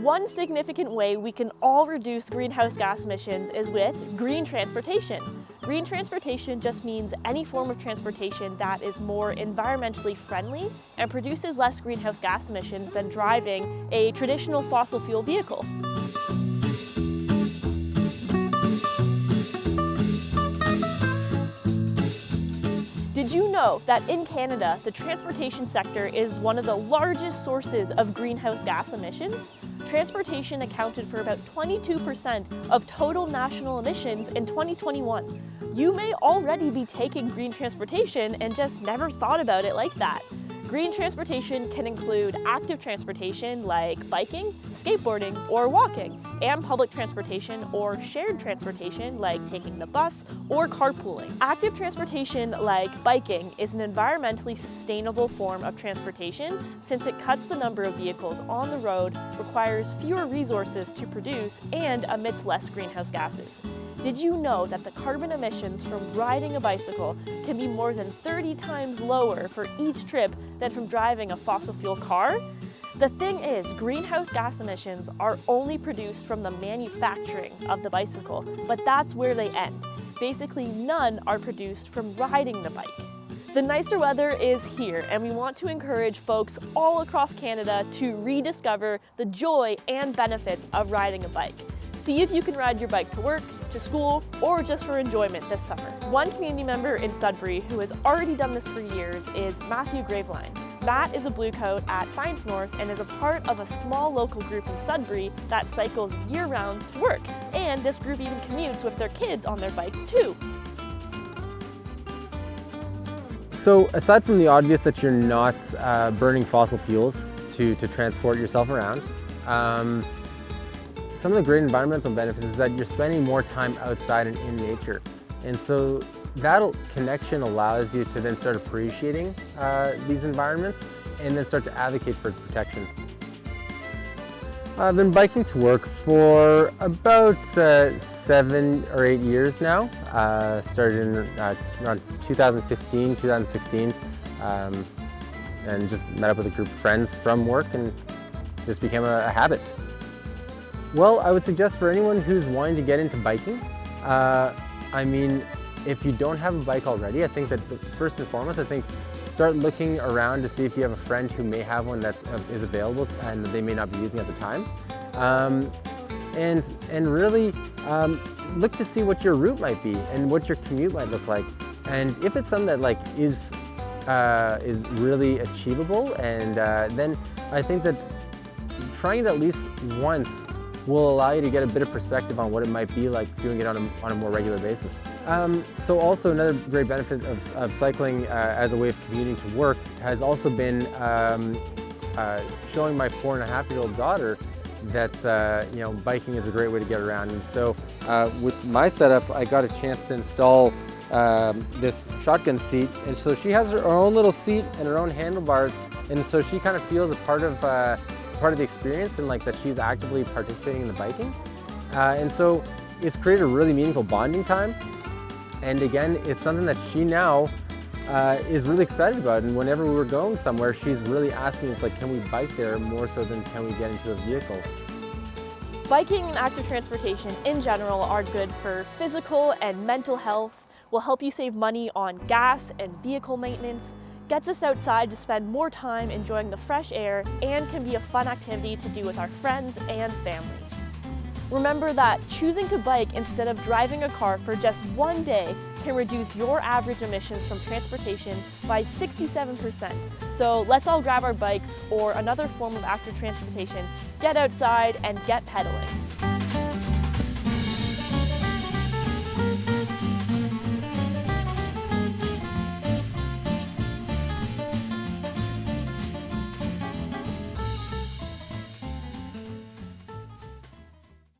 One significant way we can all reduce greenhouse gas emissions is with green transportation. Green transportation just means any form of transportation that is more environmentally friendly and produces less greenhouse gas emissions than driving a traditional fossil fuel vehicle. Did you know that in Canada, the transportation sector is one of the largest sources of greenhouse gas emissions? Transportation accounted for about 22% of total national emissions in 2021. You may already be taking green transportation and just never thought about it like that. Green transportation can include active transportation like biking, skateboarding, or walking, and public transportation or shared transportation like taking the bus or carpooling. Active transportation like biking is an environmentally sustainable form of transportation since it cuts the number of vehicles on the road, requires fewer resources to produce, and emits less greenhouse gases. Did you know that the carbon emissions from riding a bicycle can be more than 30 times lower for each trip than from driving a fossil fuel car? The thing is, greenhouse gas emissions are only produced from the manufacturing of the bicycle, but that's where they end. Basically, none are produced from riding the bike. The nicer weather is here, and we want to encourage folks all across Canada to rediscover the joy and benefits of riding a bike. See if you can ride your bike to work, to school, or just for enjoyment this summer. One community member in Sudbury who has already done this for years is Matthew Graveline. Matt is a Bluecoat at Science North and is a part of a small local group in Sudbury that cycles year-round to work. And this group even commutes with their kids on their bikes too. So aside from the obvious that you're not burning fossil fuels to transport yourself around, some of the great environmental benefits is that you're spending more time outside and in nature. And so that connection allows you to then start appreciating these environments and then start to advocate for its protection. I've been biking to work for about 7 or 8 years now. Started in around 2015, 2016, and just met up with a group of friends from work and just became a habit. Well, I would suggest for anyone who's wanting to get into biking, I mean, if you don't have a bike already, I think that first and foremost, I think start looking around to see if you have a friend who may have one that is available and that they may not be using at the time. And really look to see what your route might be and what your commute might look like. And if it's something that is really achievable, and then I think that trying it at least once will allow you to get a bit of perspective on what it might be like doing it on a more regular basis. So also another great benefit of cycling as a way of commuting to work has also been showing my 4.5-year-old daughter that biking is a great way to get around. And so with my setup, I got a chance to install this shotgun seat, and so she has her own little seat and her own handlebars, and so she kind of feels a part of the experience and that she's actively participating in the biking. And so it's created a really meaningful bonding time. And again, it's something that she now is really excited about. And whenever we're going somewhere, she's really asking us, can we bike there more so than can we get into a vehicle? Biking and active transportation in general are good for physical and mental health, will help you save money on gas and vehicle maintenance, gets us outside to spend more time enjoying the fresh air, and can be a fun activity to do with our friends and family. Remember that choosing to bike instead of driving a car for just one day can reduce your average emissions from transportation by 67%. So let's all grab our bikes or another form of active transportation, get outside, and get pedaling.